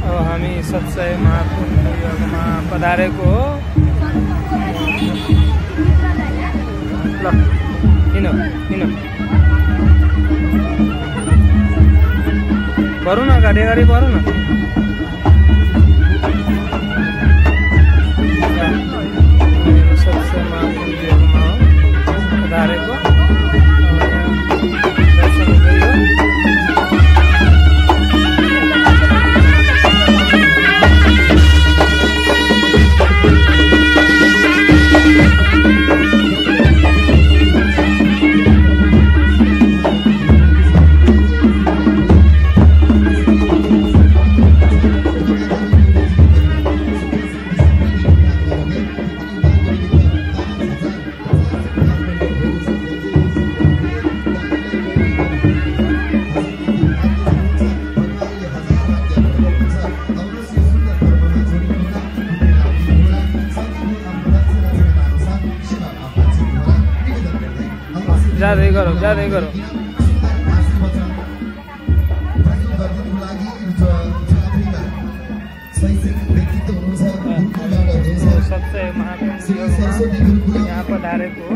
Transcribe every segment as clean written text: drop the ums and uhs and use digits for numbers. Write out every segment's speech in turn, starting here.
अब हामी सत्सय महाकुण्ड योगमा पधारेको हो। ल किन बरु न गाडी गाडी बरु न। सत्सय महाकुण्ड योगमा हो पधारेको। दर्शन गरियो। जाँदै गरौ। सत्सय महाकुण्ड यहाँ पधारेको हो।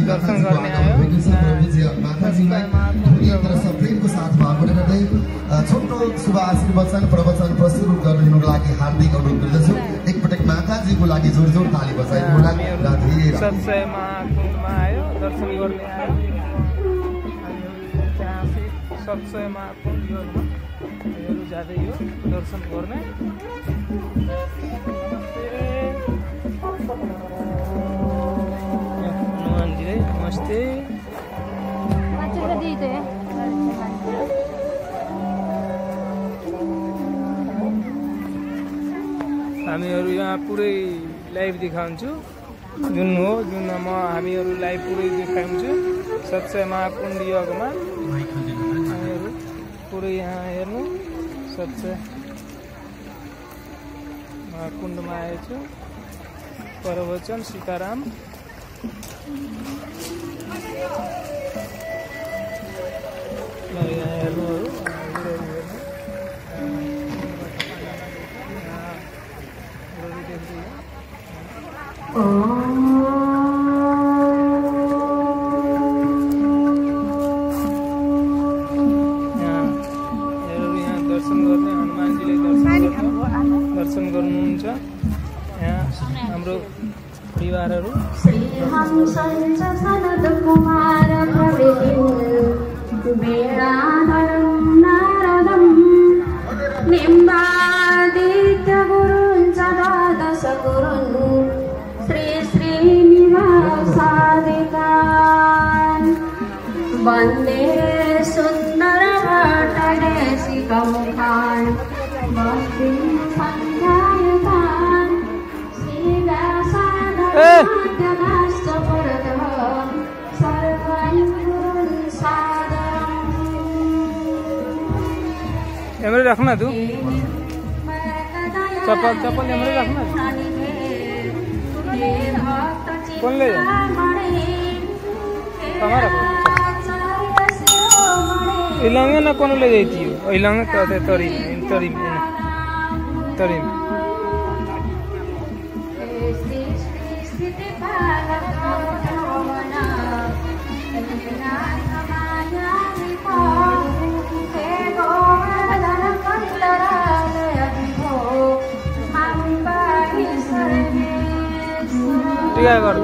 दर्शन गर्ने आयो। छोटो शुभ आशीर्वचन प्रवचन प्रस्तुत गर्नुको लागि हार्दिक अनुरोध गर्दछु। एकपटक माताजीको लागि जोड जोड ताली बजाइदिनु होला। सत्सय महाकुण्डमा आयो, दर्शन गर्ने आयो। सत्सय महाकुण्ड योगमा जाँदै यो दर्शन गर्ने। हनुमानजी नमस्ते। हामीहरू यहाँ पुरै लाइभ देखाउँछु। जुन हामीहरू लाइभ पुरै देखाउँछु। सत्सय महाकुण्ड योगमा हामीहरू पुरै यहाँ हेर्नु। सत्सय महाकुण्डमा आएछु। प्रवचन सीताराम। यहाँ हेर्नुहरू दर्शन गर्नुहुन्छ। यहाँ हाम्रो परिवारहरू वन्दे सुन्दर भट्टदेशिकमुखान् भक्तिं सञ्जायतान् श्रीव्यासाद्यनाश्च पुरतः सर्वं गुरुन् सादरम्। एमरे राख्ना तू चप्पल एमरे राख्ना कौन ले तुम्हारा इलांगे ना कौन ले जाती हो इलांगे कहते तरीम टीका कर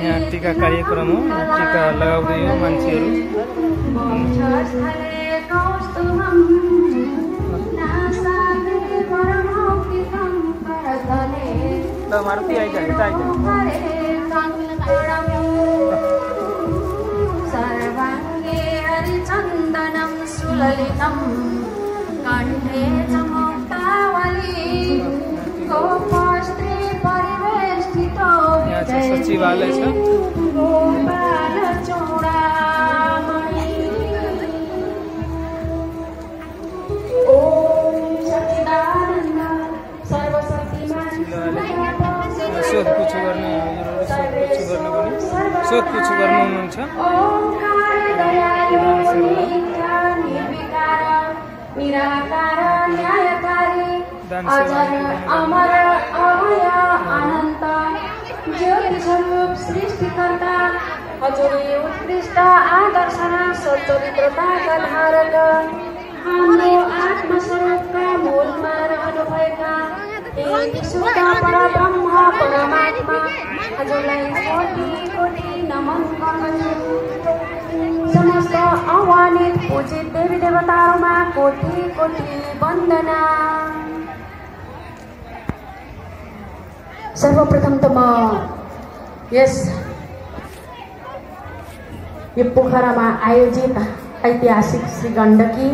यहाँ टीका कार्यक्रम हो। टीका लगाउँदै हो मान्छेहरू। मारुति आइजान्छ सर्वाङ्गे हरिचन्दनं सुललितं कण्ठे च मुक्तावली गोपस्त्री परिवेष्टितो सचिवालय छ। गोपाल चूडामणि ओम सच्चिदानन्द सर्वशक्तिमान सोध पुछ गर्ने पनि सोधपुछ गर्नु हुनुहुन्छ ओंकार दयालु नित्य निर्विकार निराकार न्यायकारी अजर अमर अभय अनन्त ज्योति स्वरूप सृष्टिकर्ता हजुरै उत्कृष्ट आदर्श सच्चरित्रताका धारक हाम्रो आत्मस्वरूपका मूलमा रहनुभएका शुद्ध परब्रह्म परमात्मा हजुरलाई कोटि कोटि नमन गर्दछु। समस्त आह्वानित पूजित देवी देवताहरूमा कोटि कोटि वन्दना। सर्वप्रथम त म यो पोखरामा आयोजित ऐतिहासिक श्री गण्डकी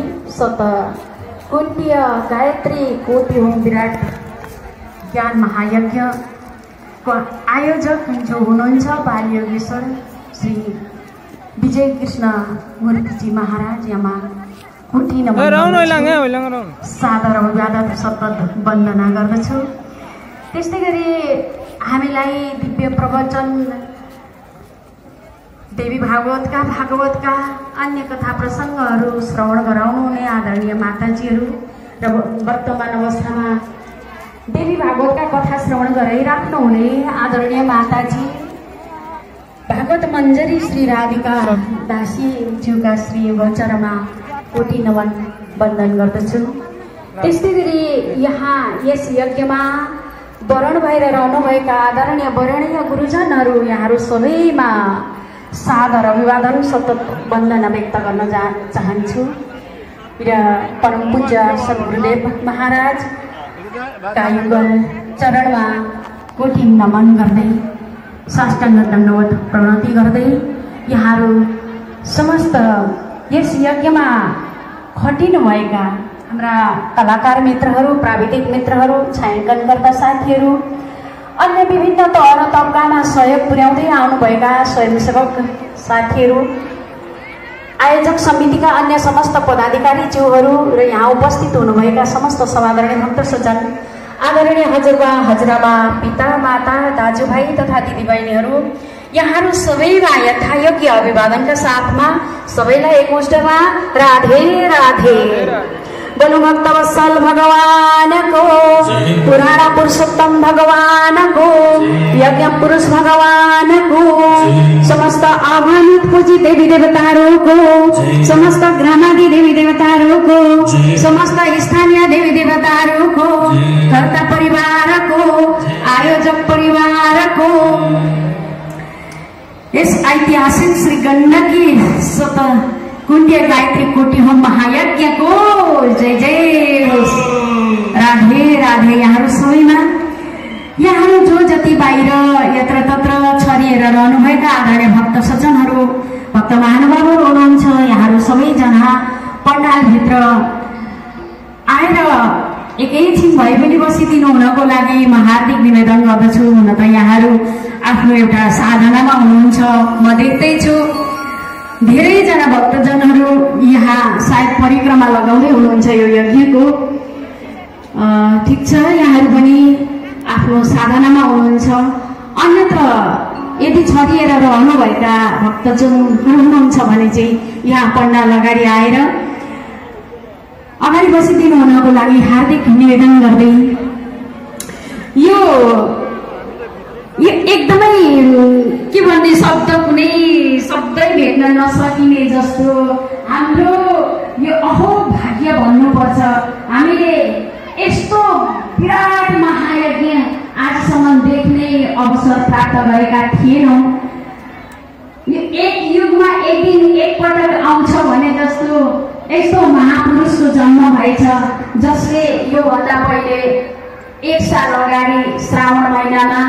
कुण्डीय गायत्री कोटि होम विराट ज्ञान महायज्ञको आयोजक जो हुनुहुन्छ बाल योगेश्वर श्री विजय कृष्ण मूर्तिजी महाराज यहाँमा कोटि नमन सादर अभिवादन सतत वन्दना गर्दछु। त्यस्तै गरी हामीलाई दिव्य प्रवचन देवी भागवतका अन्य कथा प्रसङ्गहरू श्रवण गराउनु हुने आदरणीय माताजीहरू र वर्तमान अवस्थामा देवी भागवतका कथा श्रवण गराइराख्नु हुने आदरणीय माताजी भागवत मञ्जरी श्री राधिका दासीज्यूका श्री गोचरमा कोटि नमन वन्दन गर्दछु। त्यस्तै गरी यहाँ यस यज्ञमा वरण भएर रहनुभएका आदरणीय वरणीय गुरुजनहरू यहाँहरू सबैमा सादर अभिवादन सतत वन्दना व्यक्त गर्न चाहन्छु र परम पूज्य सद्गुरुदेव महाराज कायुगल चरणमा कोटि नमन गर्दै साष्टाङ्ग दण्डवत प्रणति गर्दै यहाँहरू समस्त यस यज्ञमा खटिनुभएका हाम्रा कलाकार मित्रहरू प्राविधिक मित्रहरू छायाङ्कनकर्ता साथीहरू अन्य विभिन्न तह र तबकामा सहयोग पुर्याउँदै आउनुभएका स्वयंसेवक साथीहरू आयोजक समितिका अन्य समस्त पदाधिकारी ज्यूहरू र यहाँ उपस्थित हुनुभएका समस्त समादरणीय भक्त सज्जन आदरणीय हजुरबा हजुरआमा पिता माता दाजुभाइ तथा दिदीबहिनीहरू यहाँहरू सबैमा यथायोग्य अभिवादनका साथमा सबैलाई एकमुष्टमा राधे राधे। बोलो भक्तवत्सल भगवान को पुराण पुरुषोत्तम भगवान को यज्ञ पुरुष भगवान को समस्त आह्वानित पूजी देवी देवताओं को समस्त ग्रामादी देवी देवताओं को समस्त स्थानीय देवी देवताओं को कर्ता परिवार को आयोजक परिवार को इस ऐतिहासिक श्री गण्डकी कुण्डीय गायत्री कोटि होम महायज्ञ को जय जय राधे राधे। यहाँहरू सबैमा यहाँहरू जो जति बाहिर यत्र तत्र छरिएर रहनुभएका आदरणीय भक्त सज्जनहरू भक्त महानुभावहरू हुनुहुन्छ यहाँहरू सबैजना पण्डालभित्र आएर एकैछिन भए पनि बसिदिनु हुनको लागि म हार्दिक निवेदन गर्दछु। हुन त यहाँहरू आफ्नो एउटा साधनामा हुनुहुन्छ म देख्दैछु धेरैजना भक्तजनहरू यहाँ सायद परिक्रमा लगाउँदै हुनुहुन्छ यो यज्ञको। ठिक छ यहाँहरू पनि आफ्नो साधनामा हुनुहुन्छ। अन्यत्र यदि छरिएर रहनुभएका भक्तजनहरू हुनुहुन्छ भने चाहिँ यहाँ पण्डाल अगाडि आएर अगाडि बसिदिनु हुनको लागि हार्दिक निवेदन गर्दै यो एकदमै के भन्ने शब्द कुनै शब्दै भेट्न नसकिने जस्तो हाम्रो यो अहो भाग्य भन्नुपर्छ। हामीले यस्तो विराट महायज्ञ आजसम्म देख्ने अवसर प्राप्त गरेका थिएनौँ। यो एक युगमा एक दिन एकपटक आउँछ भने जस्तो यस्तो महापुरुषको जन्म भएछ जसले योभन्दा पहिले एक साल अगाडि श्रावण महिनामा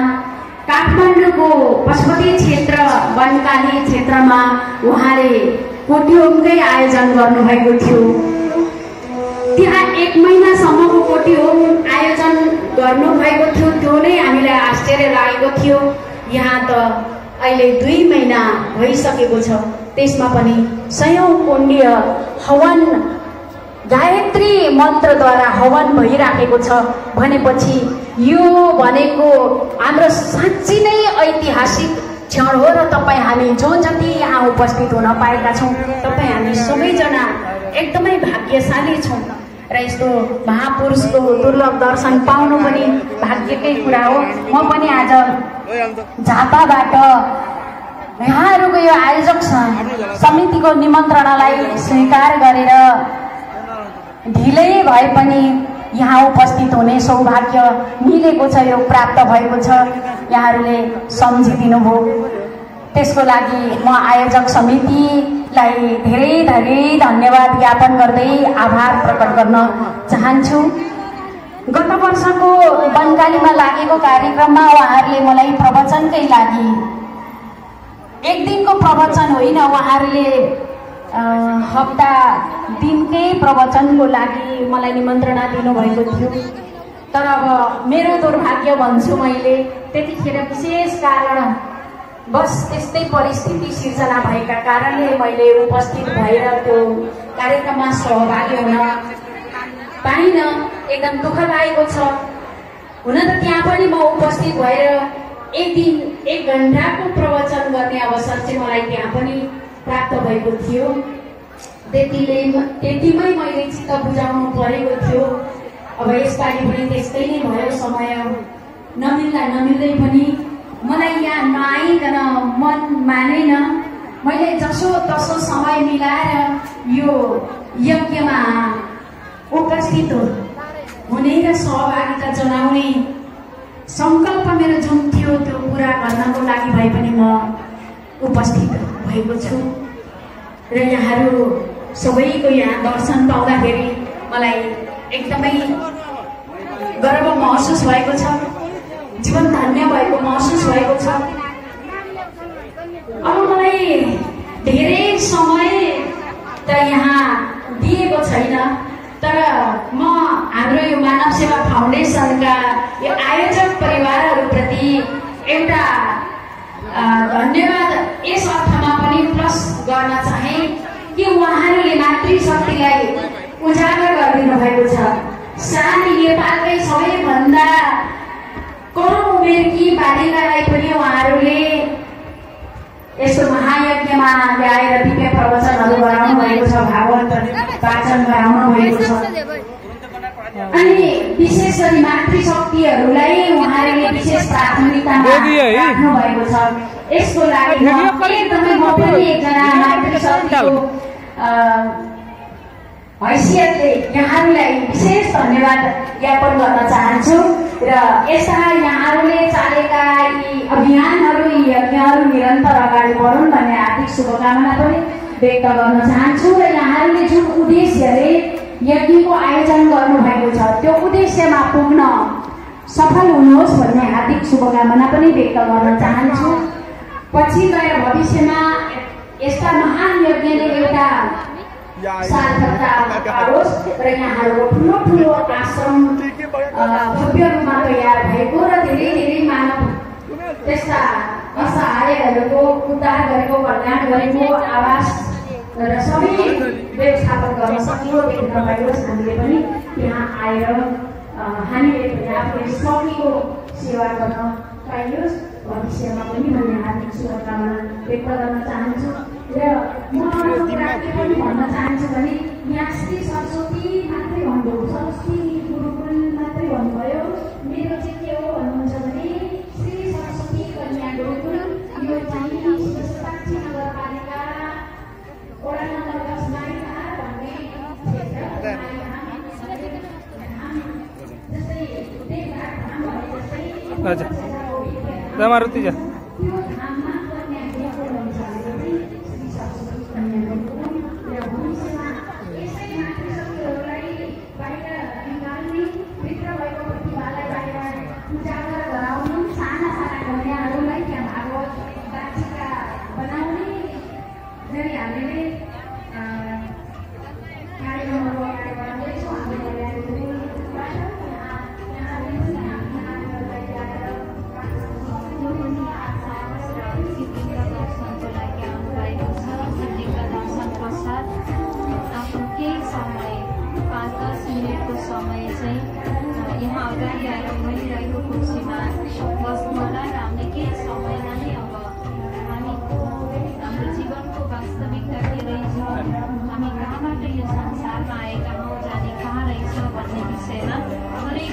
काठमाडौँको पशुपति क्षेत्र वनकाली क्षेत्रमा उहाँले कोटि होमकै आयोजन गर्नुभएको थियो। त्यहाँ एक महिनासम्मको कोटि होम आयोजन गर्नुभएको थियो। त्यो नै हामीलाई आश्चर्य लागेको थियो। यहाँ त अहिले 2 महिना भइसकेको छ त्यसमा पनि सयौं कुण्डीय हवन गायत्री मन्त्रद्वारा हवन भइराखेको छ भनेपछि यो भनेको हाम्रो साँच्चै नै ऐतिहासिक क्षण हो र तपाईँ हामी जो जति यहाँ उपस्थित हुन पाएका छौँ तपाईँ हामी सबैजना एकदमै भाग्यशाली छौँ र यस्तो महापुरुषको दुर्लभ दर्शन पाउनु पनि भाग्यकै कुरा हो। म पनि आज झापाबाट यहाँहरूको यो आयोजक समितिको निमन्त्रणालाई स्वीकार गरेर ढिलै भए पनि यहाँ उपस्थित हुने सौभाग्य मिलेको छ, यो प्राप्त भएको छ। यहाँहरूले सम्झिदिनु भयो, त्यसको लागि म आयोजक समितिलाई धेरै धेरै धन्यवाद ज्ञापन गर्दै आभार प्रकट गर्न चाहन्छु। गत वर्षको बनकालीमा लागेको कार्यक्रममा उहाँहरूले मलाई प्रवचनकै लागि, एक दिनको प्रवचन होइन, उहाँहरूले हप्ता दिनकै प्रवचनको लागि मलाई निमन्त्रणा दिनुभएको थियो। तर अब मेरो दुर्भाग्य भन्छु मैले, त्यतिखेर विशेष कारण बस त्यस्तै परिस्थिति सिर्जना भएका कारणले मैले उपस्थित भएर त्यो कार्यक्रममा सहभागी हुन पाइनँ। एकदम दुःख लागेको छ। हुन त त्यहाँ पनि म उपस्थित भएर एक दिन 1 घण्टाको प्रवचन गर्ने अवसर चाहिँ मलाई त्यहाँ पनि प्राप्त भएको थियो। त्यतिमै मैले चित्त बुझाउनु परेको थियो। अब यसपालि पनि त्यस्तै नै भयो, समय नमिल्दै पनि मलाई यहाँ नआइकन मन मानेन। मैले जसो तसो समय मिलाएर यो यज्ञमा उपस्थित हुने र सहभागिता जनाउने सङ्कल्प मेरो जुन थियो त्यो पुरा गर्नको लागि भए पनि म उपस्थित भएको छु। र यहाँहरू सबैको यहाँ दर्शन पाउँदाखेरि मलाई एकदमै गर्व महसुस भएको छ, जीवन धन्य भएको महसुस भएको छ। अब मलाई धेरै समय त यहाँ दिएको छैन, तर म हाम्रो यो मानव सेवा फाउन्डेसनका यो आयोजक परिवारहरूप्रति एउटा धन्यवाद यस अर्थमा पनि प्लस गर्न चाहे कि उहाँहरूले मातृशक्तिलाई उजागर गरिदिनु भएको छ। सानी नेपालकै सबैभन्दा करोड उमेरकी बालिकालाई पनि उहाँहरूले यस्तो महायज्ञमा ल्याएर दिव्य प्रवचनहरू गराउनु भएको छ, भागवत वाचन गराउनु भएको छ। अनि विशेष गरी मातृशक्तिहरूलाई उहाँहरूले विशेष प्राथमिकतामा राख्नु भएको छ। यसको लागि एकदमै म पनि एकजना मातृशक्तिको हैसियतले यहाँहरूलाई विशेष धन्यवाद ज्ञापन गर्न चाहन्छु। र यस्ता यहाँहरूले चालेका यी अभियानहरू, यी यज्ञहरू निरन्तर अगाडि बढुन् भन्ने हार्दिक शुभकामना पनि व्यक्त गर्न चाहन्छु। र यहाँहरूले जुन उद्देश्यले यज्ञको आयोजन गर्नुभएको छ त्यो उद्देश्यमा पुग्न सफल हुनुहोस् भन्ने हार्दिक शुभकामना पनि व्यक्त गर्न चाहन्छु। पछि गएर भविष्यमा यस्ता महान यज्ञले एउटा सार्थकता पाओस् र यहाँहरूको ठुलो ठुलो आश्रम भव्य रूपमा तयार भएको र धेरै धेरै मानव त्यस्ता असहायहरूको उद्धार गरेको, कल्याण गरेको, आवास र सबै व्यवस्थापन गर्न सकियो, देख्न पाइयोस्। हामीले पनि यहाँ आएर हामीले पनि आफूले सकेको सेवा गर्न पाइयोस् भविष्यमा पनि भन्ने हार्दिक शुभकामना व्यक्त गर्न चाहन्छु। र म अर्को कुरा के पनि भन्न चाहन्छु भने यहाँ श्री सरस्वती मात्रै भन्नुभयो, सरस्वती गुरुकुल मात्रै भन्नुभयो। मेरो चाहिँ के हो भन्नुहुन्छ भने श्री सरस्वती कन्या गुरुकुल, यो चाहिँ साक्षी नगरपालिका वडा नम्बर 10 माइला भन्ने क्षेत्र, जस्तै देवघाट धाम भने जस्तै मारुति जा त्यो धाममा कन्या गुरुकुल भन्छ भने श्री सरस्वती कन्या गुरुकुल। र भविष्यमा यसै मातृशक्तिहरूलाई बाहिर निकाल्ने, भित्र भएको प्रतिभालाई बाहिर उजागर गराउनु, साना साना कन्याहरूलाई त्यहाँ भागवत वाचिका बनाउने गरी हामीले कार्यक्रमहरू अगाडि बढाउँदैछौँ। हाम्रो कन्या गुरुकुलबाट यहाँहरूले पनि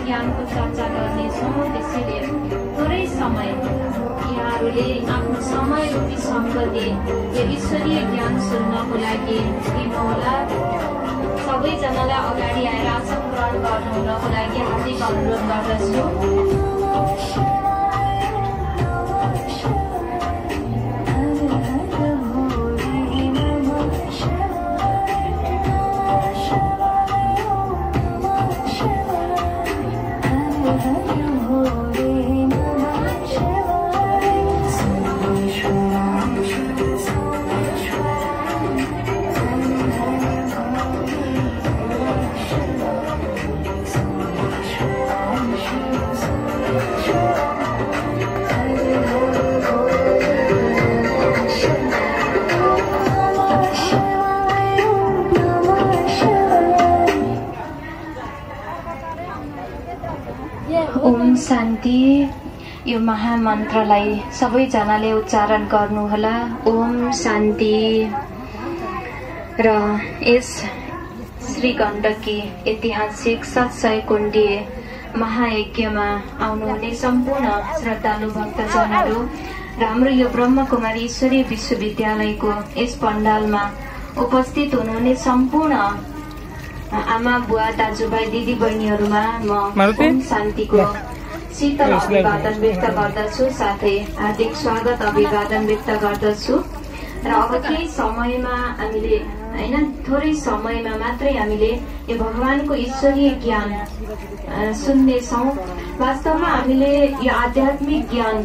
ज्ञानको चर्चा गर्नेछौँ। त्यसैले थोरै समय यहाँहरूले आफ्नो समय रूपी सम्पत्ति यो ईश्वरीय ज्ञान सुन्नको लागि दिनुहोला। सबैजनालाई अगाडि आएर आसन ग्रहण गर्नुहुनको लागि हार्दिक अनुरोध गर्दछु। ओम शान्ति। यो महामन्त्रलाई सबैजनाले उच्चारण गर्नुहोला। ओम शान्ति। र यस श्री गण्डकी ऐतिहासिक 700 कुण्डीय महायज्ञमा आउनुहुने सम्पूर्ण श्रद्धालु भक्तजनहरू र हाम्रो यो ब्रह्मकुमारी ईश्वरीय विश्वविद्यालयको यस पण्डालमा उपस्थित हुनुहुने सम्पूर्ण आमा बुवा दाजुभाइ दिदी बहिनीहरूमा म ओम शान्तिको शीतल अभिवादन व्यक्त गर्दछु, साथै हार्दिक स्वागत अभिवादन व्यक्त गर्दछु। र अब केही समयमा हामीले थोरै समयमा मात्रै हामीले यो भगवानको ईश्वरीय ज्ञान सुन्नेछौँ। वास्तवमा हामीले यो आध्यात्मिक ज्ञान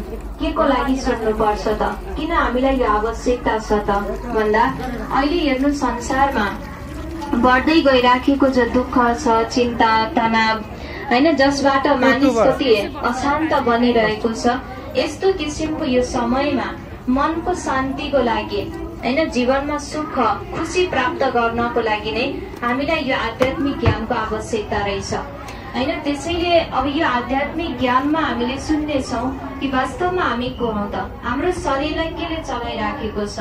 के को लागि सुन्नुपर्छ त, किन हामीलाई यो आवश्यकता छ त भन्दा अहिले हेर्नु संसारमा बढ्दै गइराखेको जो दुःख छ, चिन्ता तनाव जसबाट मानिस कति अशान्त बनिरहेको छ, यस्तो किसिमको यो समयमा मनको शान्तिको लागि जीवनमा सुख खुसी प्राप्त गर्नको लागि नै हामीलाई यो आध्यात्मिक ज्ञानको आवश्यकता रहेछ। त्यसैले अब यो आध्यात्मिक ज्ञानमा हामीले सुन्नेछौँ कि वास्तवमा हामी को हौ त, हाम्रो शरीरलाई केले चलाइराखेको छ।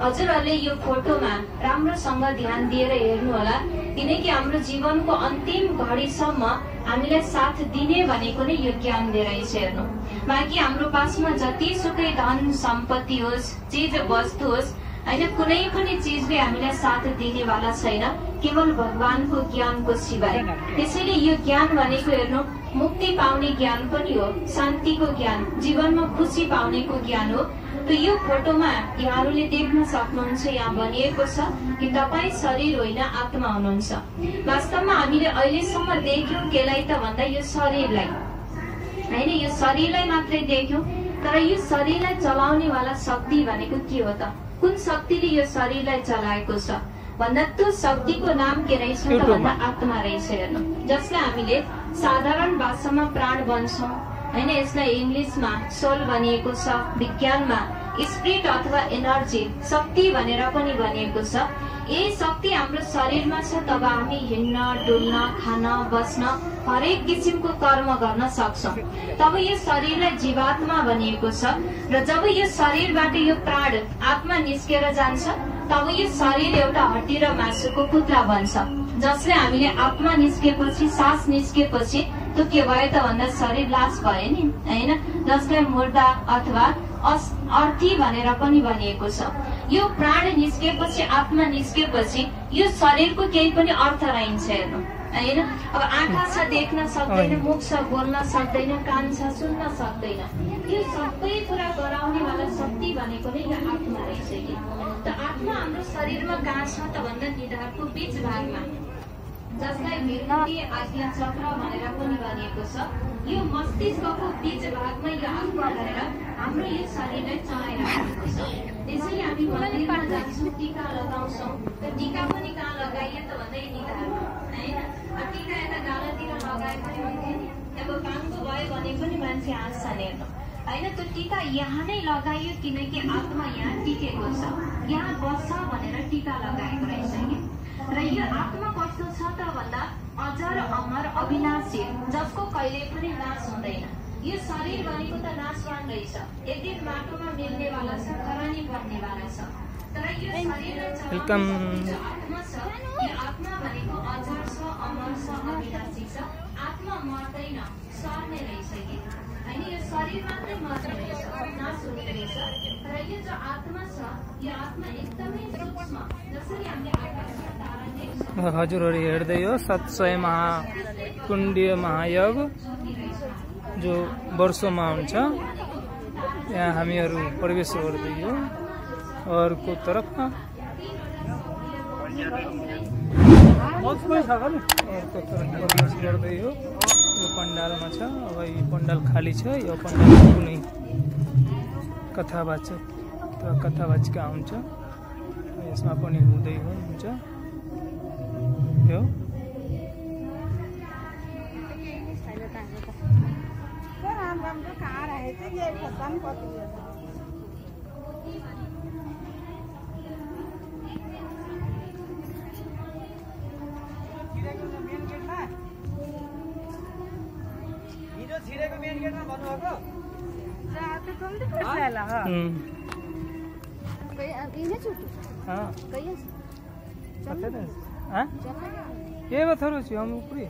हजुरहरूले यो फोटोमा राम्रोसँग ध्यान दिएर हेर्नु होला, किनकि हाम्रो जीवनको अन्तिम घडीसम्म हामीलाई साथ दिने भनेको नै यो ज्ञान रहेछ। हेर्नु, बाँकी हाम्रो पासमा जतिसुकै धन सम्पत्ति होस्, चिज वस्तु होस्, कुनै पनि चिजले हामीलाई साथ दिनेवाला छैन, केवल भगवानको ज्ञानको सिवाय। त्यसैले यो ज्ञान भनेको हेर्नु मुक्ति पाउने ज्ञान पनि हो, शान्तिको ज्ञान, जीवनमा खुसी पाउनेको ज्ञान हो। त यो फोटोमा यहाँहरूले देख्न सक्नुहुन्छ, यहाँ भनिएको छ कि तपाईँ शरीर होइन आत्मा हुनुहुन्छ। वास्तवमा हामीले अहिलेसम्म देख्यौँ केलाई त भन्दा यो शरीरलाई यो शरीरलाई मात्रै देख्यौँ। तर यो शरीरलाई चलाउने वाला शक्ति भनेको के हो त, कुन शक्तिले यो शरीरलाई चलाएको छ भन्दा त्यो शक्तिको नाम के रहेछ त भन्दा आत्मा रहेछ। हेर्नु, जसलाई हामीले साधारण भाषामा प्राण भन्छौँ, यसलाई इङ्ग्लिसमा सोल भनिएको छ, विज्ञानमा स्पिरिट अथवा एनर्जी शक्ति भनेर पनि भनिएको छ। यही शक्ति हाम्रो शरीरमा छ, तब हामी हिँड्न डुल्न खान बस्न हरेक किसिमको कर्म गर्न सक्छौँ। तब यो शरीरलाई जीवात्मा भनिएको छ। र जब यो शरीरबाट यो प्राण आत्मा निस्केर जान्छ, तब यो शरीर एउटा हड्डी र मासुको पुतला बन्छ, जसले हामीले आत्मा निस्केपछि सास निस्केपछि त्यो के भयो त भन्दा शरीर लास भयो नि, जसलाई मुर्दा अथवा अर्थी भनेर पनि भनिएको छ। यो प्राण निस्केपछि आत्मा निस्केपछि यो शरीरको केही पनि अर्थ रहन्छ। हेर्नु, अब आँखा छ देख्न सक्दैन, मुख छ बोल्न सक्दैन, कान छ सुन्न सक्दैन, यो सबै कुरा गराउने वाला शक्ति भनेको नै यो आत्मा रहेछ कि। त आत्मा हाम्रो शरीरमा कहाँ छ त भन्दा निधारको बीच भागमा, जसलाई विभूति आज्ञा चक्र भनेर पनि भनिएको छ। यो मस्तिष्कको बीच भागमा यो आत्मा रहेर हाम्रो यो शरीरलाई चलाइरहेको छ। त्यसैले हामी मन्दिरमा जान्छौँ, टीका लगाउँछौँ। त टीका पनि कहाँ लगाइए त भन्दै निधारमा, टीका यता गालातिर लगाए पनि हुन्थ्यो नि, अब बाङ्गो भयो भने पनि मान्छे हाँस्छन्। हेर्नु, त्यो टीका यहाँ नै लगाइयो, किनकि आत्मा यहाँ टिकेको छ, यहाँ बस्छ भनेर टीका लगाएको रहेछ कि। र यो आत्मा कस्तो छ त भन्दा अजर अमर अविनाशी, जसको कहिले पनि नाश हुँदैन। यो शरीर भनेको त नाशवान रहेछ, एक दिन माटोमा मिल्नेवाला छ, खरानी पर्नेवाला छ। तर यो शरीरलाई चलाउने आत्मा छ, यो आत्मा भनेको अजर छ, अमर छ, अविनाशी छ। आत्मा मर्दैन, सर्ने रहेछ कि होइन, यो शरीर मात्रै मर्ने रहेछ, नाश हुने रहेछ। र यो जो आत्मा छ, यो आत्मा एकदमै सूक्ष्म, जसरी हामीले आकाशका तारा देख्छौँ। हजुरहरू हेर्दै हो 700 महाकुण्डीय महायोग जो वर्षोमा हुन्छ, यहाँ हामीहरू प्रवेश गर्दै हो। अर्को तर्फ प्रवेश गर्दै हो। यो पण्डालमा छ। अब यो पण्डाल खाली छ। यो पण्डाल कुनै कथावाचक अथवा कथावाचिका हुन्छ, यसमा पनि हुँदै हुन्छ। यो छिरेको मेन गेटमा भन्नुभएको ये बता रहे हम ऊपरी